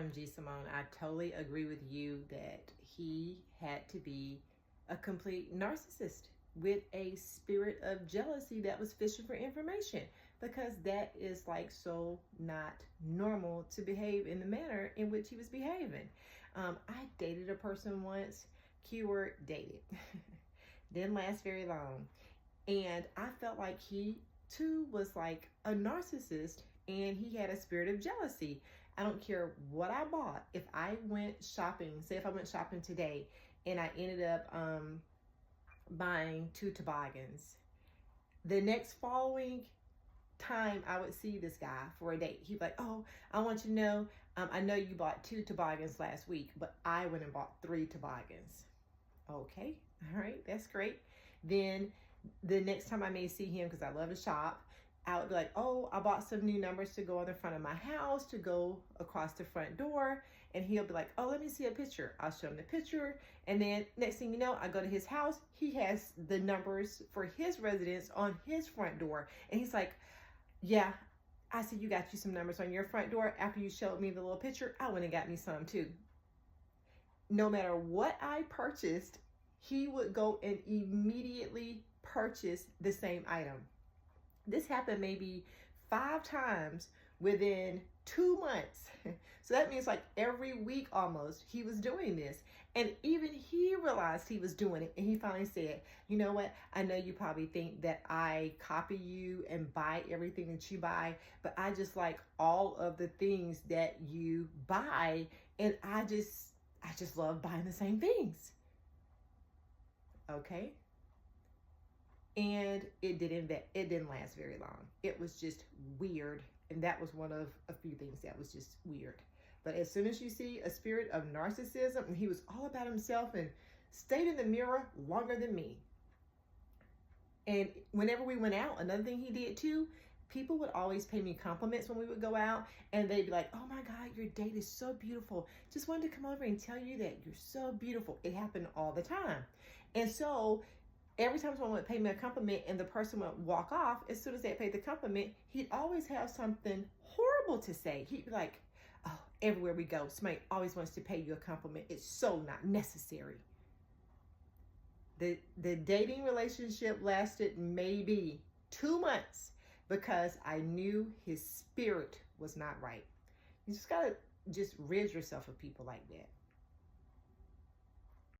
OMG, Simone, I totally agree with you that he had to be a complete narcissist with a spirit of jealousy that was fishing for information, because that is like so not normal to behave in the manner in which he was behaving. I dated a person once, keyword dated, didn't last very long. And I felt like he too was like a narcissist and he had a spirit of jealousy. I don't care what I bought. If I went shopping, say if I went shopping today and I ended up buying 2 toboggans, the next following time I would see this guy for a date, he'd be like, oh, I want you to know, I know you bought 2 toboggans last week, but I went and bought 3 toboggans. Okay, all right, that's great. Then the next time I may see him, because I love to shop, I would be like, oh, I bought some new numbers to go on the front of my house, to go across the front door. And he'll be like, oh, let me see a picture. I'll show him the picture. And then next thing you know, I go to his house. He has the numbers for his residence on his front door. And he's like, yeah, I said, you got you some numbers on your front door. After you showed me the little picture, I went and got me some too. No matter what I purchased, he would go and immediately purchase the same item. This happened maybe 5 times within 2 months. So that means like every week almost he was doing this. And even he realized he was doing it. And he finally said, you know what? I know you probably think that I copy you and buy everything that you buy, but I just like all of the things that you buy. And I just love buying the same things. Okay. And it didn't last very long. It was just weird. And that was one of a few things that was just weird. But as soon as you see a spirit of narcissism, and he was all about himself and stayed in the mirror longer than me. And whenever we went out, another thing he did too, people would always pay me compliments when we would go out, and they'd be like, oh my God, your date is so beautiful. Just wanted to come over and tell you that you're so beautiful. It happened all the time. And so every time someone would pay me a compliment and the person would walk off, as soon as they paid the compliment, he'd always have something horrible to say. He'd be like, oh, everywhere we go, somebody always wants to pay you a compliment. It's so not necessary. The dating relationship lasted maybe 2 months because I knew his spirit was not right. You just gotta rid yourself of people like that.